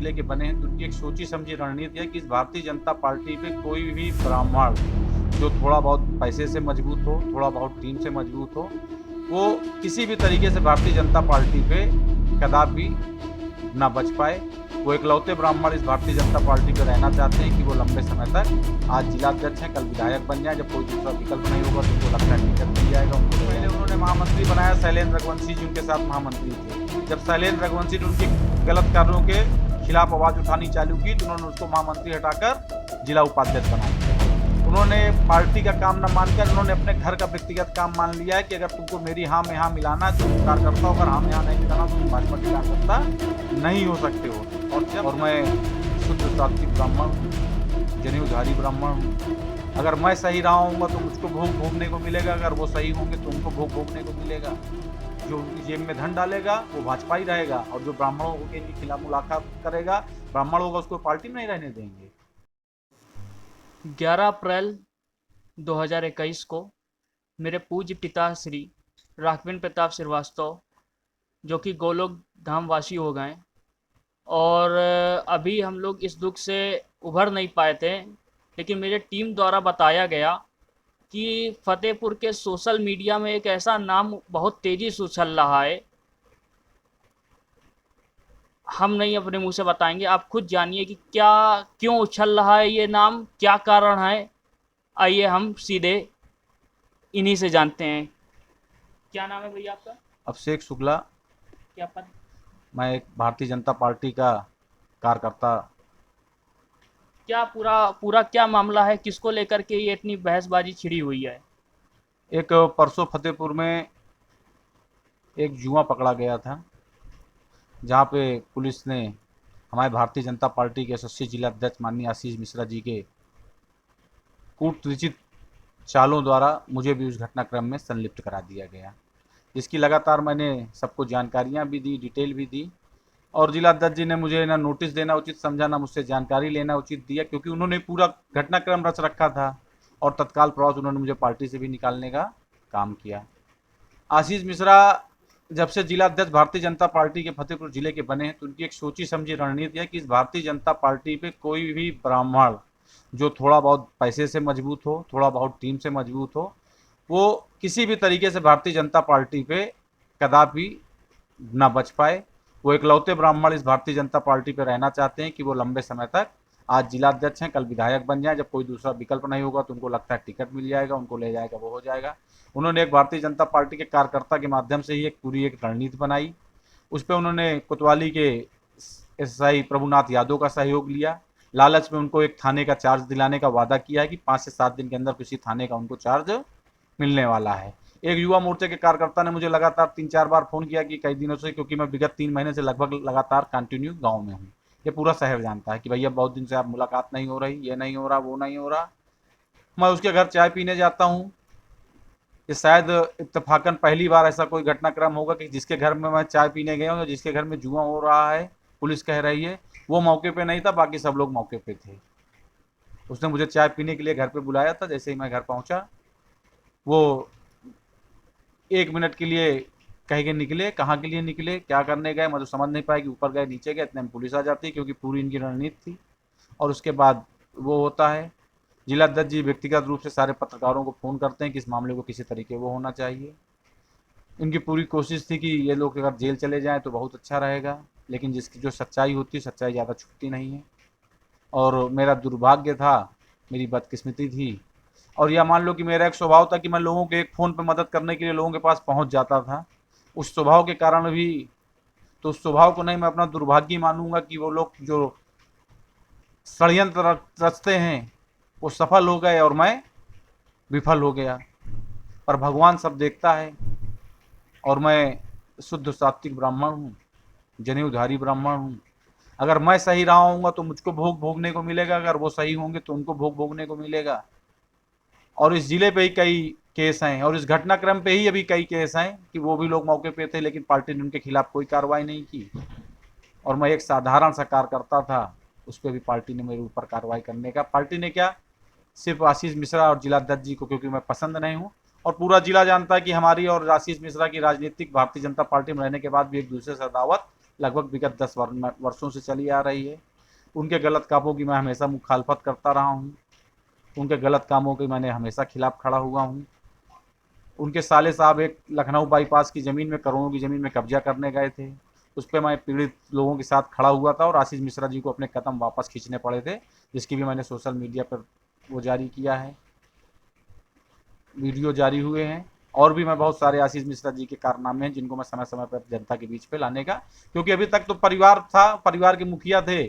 जिले के बने हैं तो उनकी एक सोची समझी रणनीति है कि इस भारतीय जनता पार्टी पे कोई भी ब्राह्मण जो थोड़ा बहुत पैसे से मजबूत हो, थोड़ा बहुत टीम से मजबूत हो, वो किसी भी तरीके से भारतीय जनता पार्टी पे कदापि ना बच पाए। वो इकलौते ब्राह्मण इस भारतीय जनता पार्टी पे रहना चाहते हैं कि वो लंबे समय तक, आज जिलाध्यक्ष हैं, कल विधायक बन जाए। जब कोई दूसरा विकल्प नहीं होगा तो उनको लगता है टिकट मिल जाएगा उनको। पहले उन्होंने महामंत्री बनाया, शैलेंद्र रघुवंशी जी उनके साथ महामंत्री थे। जब शैलेंद्र रघुवंशी ने उनके गलत कार्यों के खिलाफ आवाज उठानी चालू की तो उन्होंने उसको महामंत्री हटाकर जिला उपाध्यक्ष बना दिया। उन्होंने पार्टी का काम न मानकर उन्होंने अपने घर का व्यक्तिगत काम मान लिया है कि अगर तुमको मेरी हाँ में हाँ मिलाना है तो तुम कार्यकर्ता हो, अगर हाँ में हाँ नहीं मिलाना तो तुम भाजपा के कार्यकर्ता नहीं हो सकते हो। और मैं शुद्ध सात्विक ब्राह्मण हूँ, जनेऊधारी ब्राह्मण हूँ। अगर मैं सही रहा हूँगा तो मुझको भोग भोगने को मिलेगा, अगर वो सही होंगे तो उनको भोग भोगने को मिलेगा। जो उनकी जेब में धन डालेगा वो भाजपा ही रहेगा, और जो ब्राह्मणों के खिलाफ मुलाकात करेगा, ब्राह्मण होगा, उसको पार्टी में नहीं रहने देंगे। 11 अप्रैल 2021 को मेरे पूज्य पिता श्री राघवेंद्र प्रताप श्रीवास्तव, जो कि गोलोक धाम वासी हो गए, और अभी हम लोग इस दुख से उभर नहीं पाए थे, लेकिन मेरे टीम द्वारा बताया गया कि फतेहपुर के सोशल मीडिया में एक ऐसा नाम बहुत तेज़ी से उछल रहा है। हम नहीं अपने मुंह से बताएंगे, आप खुद जानिए कि क्या क्यों उछल रहा है ये नाम, क्या कारण है। आइए हम सीधे इन्हीं से जानते हैं। क्या नाम है भैया आपका? अभिषेक शुक्ला। क्या पद? मैं एक भारतीय जनता पार्टी का कार्यकर्ता। क्या पूरा पूरा क्या मामला है, किसको लेकर के ये इतनी बहसबाजी छिड़ी हुई है? एक परसों फतेहपुर में एक जुआ पकड़ा गया था, जहाँ पे पुलिस ने हमारे भारतीय जनता पार्टी के यशस्वी जिला अध्यक्ष माननीय आशीष मिश्रा जी के कूटनीतिक चालों द्वारा मुझे भी उस घटनाक्रम में संलिप्त करा दिया गया। इसकी लगातार मैंने सबको जानकारियाँ भी दी, डिटेल भी दी, और जिला अध्यक्ष जी ने मुझे ना नोटिस देना उचित समझा, ना मुझसे जानकारी लेना उचित दिया, क्योंकि उन्होंने पूरा घटनाक्रम रच रखा था और तत्काल प्रभाव से उन्होंने मुझे पार्टी से भी निकालने का काम किया। आशीष मिश्रा जब से जिला अध्यक्ष भारतीय जनता पार्टी के फतेहपुर जिले के बने हैं तो उनकी एक सोची समझी रणनीति है कि इस भारतीय जनता पार्टी पे कोई भी ब्राह्मण जो थोड़ा बहुत पैसे से मजबूत हो, थोड़ा बहुत टीम से मजबूत हो, वो किसी भी तरीके से भारतीय जनता पार्टी पे कदापि ना बच पाए। वो इकलौते ब्राह्मण इस भारतीय जनता पार्टी पे रहना चाहते हैं कि वो लंबे समय तक, आज जिलाध्यक्ष हैं, कल विधायक बन जाए। जब कोई दूसरा विकल्प नहीं होगा तो उनको लगता है टिकट मिल जाएगा, उनको ले जाएगा, वो हो जाएगा। उन्होंने एक भारतीय जनता पार्टी के कार्यकर्ता के माध्यम से ही एक पूरी एक रणनीति बनाई। उस पर उन्होंने कोतवाली के एसआई प्रभुनाथ यादव का सहयोग लिया। लालच में उनको एक थाने का चार्ज दिलाने का वादा किया है कि 5 से 7 दिन के अंदर किसी थाने का उनको चार्ज मिलने वाला है। एक युवा मोर्चे के कार्यकर्ता ने मुझे लगातार 3-4 बार फ़ोन किया कि कई दिनों से, क्योंकि मैं विगत 3 महीने से लगभग लगातार कंटिन्यू गाँव में हूँ। ये पूरा शहर जानता है कि भैया बहुत दिन से आप मुलाकात नहीं हो रही, ये नहीं हो रहा, वो नहीं हो रहा। मैं उसके घर चाय पीने जाता हूँ। ये शायद इत्तेफाकन पहली बार ऐसा कोई घटनाक्रम होगा कि जिसके घर में मैं चाय पीने गया हूँ या जिसके घर में जुआ हो रहा है, पुलिस कह रही है, वो मौके पे नहीं था, बाकी सब लोग मौके पे थे। उसने मुझे चाय पीने के लिए घर पे बुलाया था। जैसे ही मैं घर पहुंचा, वो 1 मिनट के लिए कह के निकले। कहाँ के लिए निकले, क्या करने गए, मैं तो समझ नहीं पाया कि ऊपर गए नीचे गए, इतने में पुलिस आ जाती है, क्योंकि पूरी इनकी रणनीति थी। और उसके बाद वो होता है, जिलाध्यक्ष जी व्यक्तिगत रूप से सारे पत्रकारों को फ़ोन करते हैं कि इस मामले को किसी तरीके वो होना चाहिए। इनकी पूरी कोशिश थी कि ये लोग अगर जेल चले जाएँ तो बहुत अच्छा रहेगा, लेकिन जिसकी जो सच्चाई होती है, सच्चाई ज़्यादा छुपती नहीं है। और मेरा दुर्भाग्य था, मेरी बदकिस्मती थी, और यह मान लो कि मेरा एक स्वभाव था कि मैं लोगों के एक फ़ोन पे मदद करने के लिए लोगों के पास पहुंच जाता था। उस स्वभाव के कारण भी, तो उस स्वभाव को नहीं, मैं अपना दुर्भाग्य मानूंगा कि वो लोग जो षड्यंत्र रचते हैं वो सफल हो गए और मैं विफल हो गया। पर भगवान सब देखता है, और मैं शुद्ध सात्विक ब्राह्मण हूँ, जनेऊधारी ब्राह्मण हूँ। अगर मैं सही रहा हूँगा तो मुझको भोग भोगने को मिलेगा, अगर वो सही होंगे तो उनको भोग भोगने को मिलेगा। और इस जिले पे ही कई केस हैं, और इस घटनाक्रम पे ही अभी कई केस हैं कि वो भी लोग मौके पे थे, लेकिन पार्टी ने उनके खिलाफ कोई कार्रवाई नहीं की। और मैं एक साधारण सा कार्यकर्ता था, उस पर भी पार्टी ने मेरे ऊपर कार्रवाई करने का, पार्टी ने क्या, सिर्फ आशीष मिश्रा और जिलाध्यक्ष जी को, क्योंकि मैं पसंद नहीं हूँ। और पूरा जिला जानता है कि हमारी और आशीष मिश्रा की राजनीतिक भारतीय जनता पार्टी में रहने के बाद भी एक दूसरे से अदावत लगभग विगत 10 वर्षों से चली आ रही है। उनके गलत कामों की मैं हमेशा मुखालफत करता रहा हूँ। उनके गलत कामों के मैंने हमेशा खिलाफ खड़ा हुआ हूँ। उनके साले साहब एक लखनऊ बाईपास की ज़मीन में, करोड़ों की ज़मीन में कब्जा करने गए थे। उस पर मैं पीड़ित लोगों के साथ खड़ा हुआ था और आशीष मिश्रा जी को अपने कदम वापस खींचने पड़े थे, जिसकी भी मैंने सोशल मीडिया पर वो जारी किया है, वीडियो जारी हुए हैं। और भी मैं बहुत सारे आशीष मिश्रा जी के कारनामे हैं जिनको मैं समय समय पर जनता के बीच पे लाने का, क्योंकि अभी तक तो परिवार था, परिवार के मुखिया थे,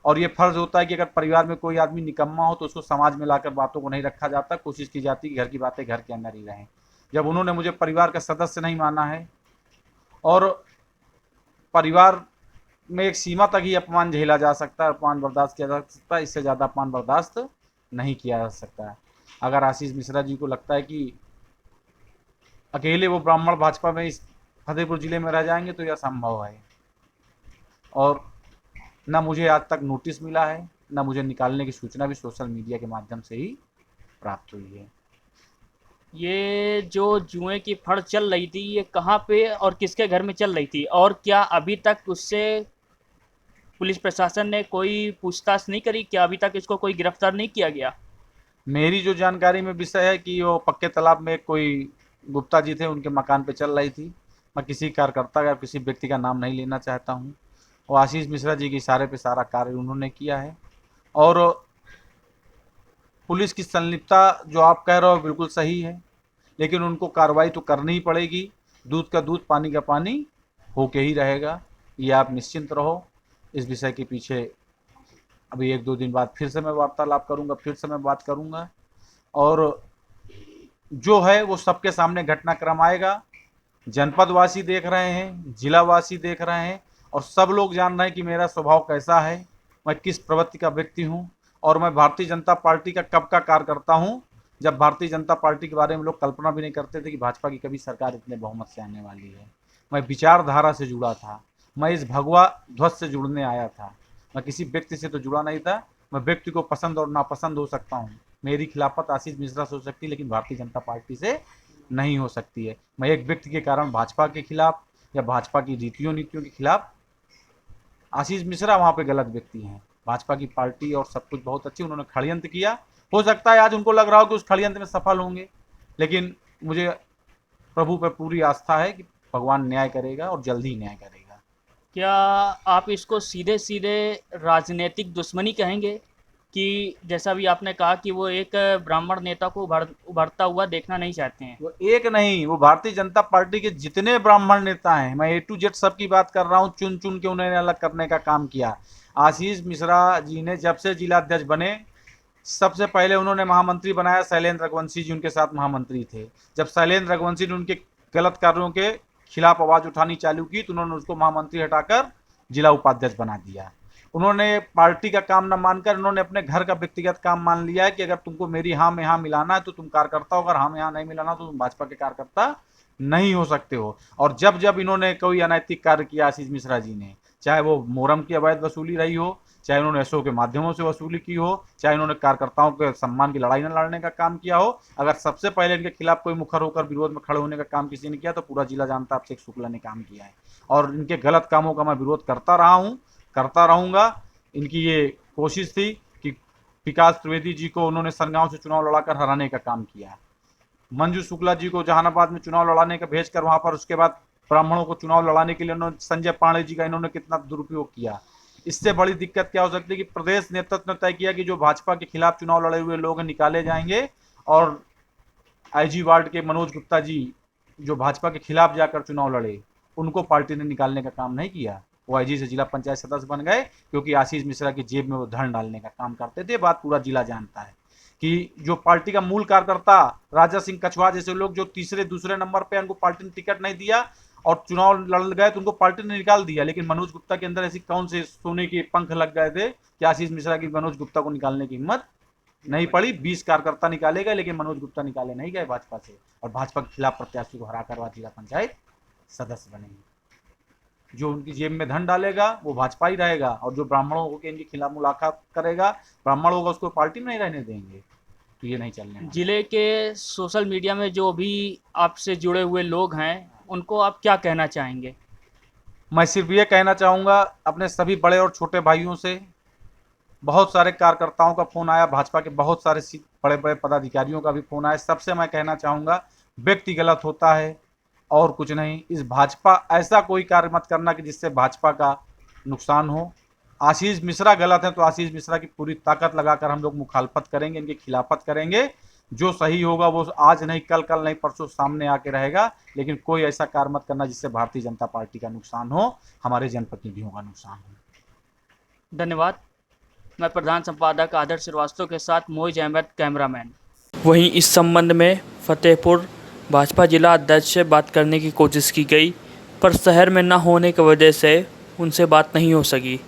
और ये फर्ज होता है कि अगर परिवार में कोई आदमी निकम्मा हो तो उसको समाज में लाकर बातों को नहीं रखा जाता, कोशिश की जाती कि घर की बातें घर के अंदर ही रहें। जब उन्होंने मुझे परिवार का सदस्य नहीं माना है, और परिवार में एक सीमा तक ही अपमान झेला जा सकता है, अपमान बर्दाश्त किया जा सकता है, इससे ज़्यादा अपमान बर्दाश्त नहीं किया जा सकता है। अगर आशीष मिश्रा जी को लगता है कि अकेले वो ब्राह्मण भाजपा में इस फतेहपुर जिले में रह जाएंगे तो यह असंभव है। और ना मुझे आज तक नोटिस मिला है, ना मुझे निकालने की सूचना भी सोशल मीडिया के माध्यम से ही प्राप्त हुई है। ये जो जुए की फड़ चल रही थी, ये कहाँ पे और किसके घर में चल रही थी, और क्या अभी तक उससे पुलिस प्रशासन ने कोई पूछताछ नहीं करी? क्या अभी तक इसको कोई गिरफ्तार नहीं किया गया? मेरी जो जानकारी में विषय है कि वो पक्के तालाब में कोई गुप्ता जी थे, उनके मकान पे चल रही थी। मैं किसी कार्यकर्ता या किसी व्यक्ति का नाम नहीं लेना चाहता हूँ। वो आशीष मिश्रा जी के इशारे पे सारा कार्य उन्होंने किया है। और पुलिस की संलिप्तता जो आप कह रहे हो बिल्कुल सही है, लेकिन उनको कार्रवाई तो करनी ही पड़ेगी। दूध का दूध, पानी का पानी होके ही रहेगा, ये आप निश्चिंत रहो। इस विषय के पीछे अभी 1-2 दिन बाद फिर से मैं वार्तालाप करूँगा, फिर से मैं बात करूँगा, और जो है वो सबके सामने घटनाक्रम आएगा। जनपदवासी देख रहे हैं, जिलावासी देख रहे हैं, और सब लोग जान रहे हैं कि मेरा स्वभाव कैसा है, मैं किस प्रवृत्ति का व्यक्ति हूँ, और मैं भारतीय जनता पार्टी का कब का कार्यकर्ता हूँ, जब भारतीय जनता पार्टी के बारे में लोग कल्पना भी नहीं करते थे कि भाजपा की कभी सरकार इतने बहुमत से आने वाली है। मैं विचारधारा से जुड़ा था, मैं इस भगवा ध्वज से जुड़ने आया था। मैं किसी व्यक्ति से तो जुड़ा नहीं था। मैं व्यक्ति को पसंद और नापसंद हो सकता हूँ, मेरी खिलाफत आशीष मिश्रा से हो सकती है, लेकिन भारतीय जनता पार्टी से नहीं हो सकती है। मैं एक व्यक्ति के कारण भाजपा के खिलाफ या भाजपा की रीतियों नीतियों के खिलाफ, आशीष मिश्रा वहाँ पे गलत व्यक्ति हैं। भाजपा की पार्टी और सब कुछ बहुत अच्छी, उन्होंने षड्यंत्र किया, हो सकता है आज उनको लग रहा हो कि उस षड्यंत्र में सफल होंगे, लेकिन मुझे प्रभु पर पूरी आस्था है कि भगवान न्याय करेगा और जल्द ही न्याय करेगा। क्या आप इसको सीधे सीधे राजनीतिक दुश्मनी कहेंगे, कि जैसा भी आपने कहा कि वो एक ब्राह्मण नेता को उभरता हुआ देखना नहीं चाहते हैं? वो एक नहीं, वो भारतीय जनता पार्टी के जितने ब्राह्मण नेता हैं, मैं A to Z सबकी बात कर रहा हूँ, चुन चुन के उन्होंने अलग करने का काम किया। आशीष मिश्रा जी ने जब से जिलाध्यक्ष बने, सबसे पहले उन्होंने महामंत्री बनाया शैलेंद्र रघुवंशी जी, उनके साथ महामंत्री थे। जब शैलेंद्र रघुवंशी ने उनके गलत कार्यों के खिलाफ आवाज उठानी चालू की तो उन्होंने उसको महामंत्री हटाकर जिला उपाध्यक्ष बना दिया। उन्होंने पार्टी का काम न मानकर उन्होंने अपने घर का व्यक्तिगत काम मान लिया है कि अगर तुमको मेरी हाँ में हाँ मिलाना है तो तुम कार्यकर्ता हो, अगर हाँ में हाँ नहीं मिलाना तो तुम भाजपा के कार्यकर्ता नहीं हो सकते हो। और जब जब इन्होंने कोई अनैतिक कार्य किया आशीष मिश्रा जी ने, चाहे वो मोरम की अवैध वसूली रही हो, चाहे उन्होंने एसओ के माध्यमों से वसूली की हो, चाहे उन्होंने कार्यकर्ताओं के सम्मान की लड़ाई न लड़ने का काम किया हो, अगर सबसे पहले इनके खिलाफ कोई मुखर होकर विरोध में खड़े होने का काम किसी ने किया तो पूरा जिला जानता है अभिषेक शुक्ला ने काम किया है। और इनके गलत कामों का मैं विरोध करता रहा हूँ, करता रहूँगा। इनकी ये कोशिश थी कि विकास त्रिवेदी जी को उन्होंने सरगांव से चुनाव लड़ाकर हराने का काम किया, मंजू शुक्ला जी को जहानाबाद में चुनाव लड़ाने का भेजकर वहां पर उसके बाद ब्राह्मणों को चुनाव लड़ाने के लिए उन्होंने संजय पांडे जी का इन्होंने कितना दुरुपयोग किया। इससे बड़ी दिक्कत क्या हो सकती है कि प्रदेश नेतृत्व ने तय किया कि जो भाजपा के खिलाफ चुनाव लड़े हुए लोग निकाले जाएंगे, और आईजी वार्ड के मनोज गुप्ता जी जो भाजपा के खिलाफ जाकर चुनाव लड़े, उनको पार्टी ने निकालने का काम नहीं किया। वो आईजी से जिला पंचायत सदस्य बन गए क्योंकि आशीष मिश्रा की जेब में वो धन डालने का काम करते थे। बात पूरा जिला जानता है कि जो पार्टी का मूल कार्यकर्ता राजा सिंह कछवा जैसे लोग जो तीसरे दूसरे नंबर पे, उनको पार्टी ने टिकट नहीं दिया और चुनाव लड़ गए तो उनको पार्टी ने निकाल दिया। लेकिन मनोज गुप्ता के अंदर ऐसी कौन से सोने के पंख लग गए थे कि आशीष मिश्रा की मनोज गुप्ता को निकालने की हिम्मत नहीं पड़ी। 20 कार्यकर्ता निकाले गए लेकिन मनोज गुप्ता निकाले नहीं गए भाजपा से, और भाजपा के खिलाफ प्रत्याशी को हराकर वह जिला पंचायत सदस्य बनेंगे। जो उनकी जेब में धन डालेगा वो भाजपा ही रहेगा, और जो ब्राह्मणों के इनके खिलाफ मुलाकात करेगा, ब्राह्मण होगा, उसको पार्टी में नहीं रहने देंगे। तो ये नहीं चलने वाला। जिले के सोशल मीडिया में जो भी आपसे जुड़े हुए लोग हैं, उनको आप क्या कहना चाहेंगे? मैं सिर्फ ये कहना चाहूँगा अपने सभी बड़े और छोटे भाइयों से, बहुत सारे कार्यकर्ताओं का फ़ोन आया, भाजपा के बहुत सारे बड़े बड़े पदाधिकारियों का भी फ़ोन आया, सबसे मैं कहना चाहूँगा व्यक्ति गलत होता है और कुछ नहीं। इस भाजपा ऐसा कोई कार्य मत करना कि जिससे भाजपा का नुकसान हो। आशीष मिश्रा गलत है तो आशीष मिश्रा की पूरी ताकत लगाकर हम लोग मुखालफत करेंगे, इनकी खिलाफत करेंगे। जो सही होगा वो आज नहीं कल, कल नहीं परसों सामने आके रहेगा। लेकिन कोई ऐसा कार्य मत करना जिससे भारतीय जनता पार्टी का नुकसान हो, हमारे जनप्रतिनिधियों का नुकसान हो। धन्यवाद। मैं प्रधान संपादक आदर्श श्रीवास्तव के साथ मोइज अहमद, कैमरामैन। वहीं इस संबंध में फतेहपुर भाजपा जिला अध्यक्ष से बात करने की कोशिश की गई, पर शहर में न होने की वजह से उनसे बात नहीं हो सकी।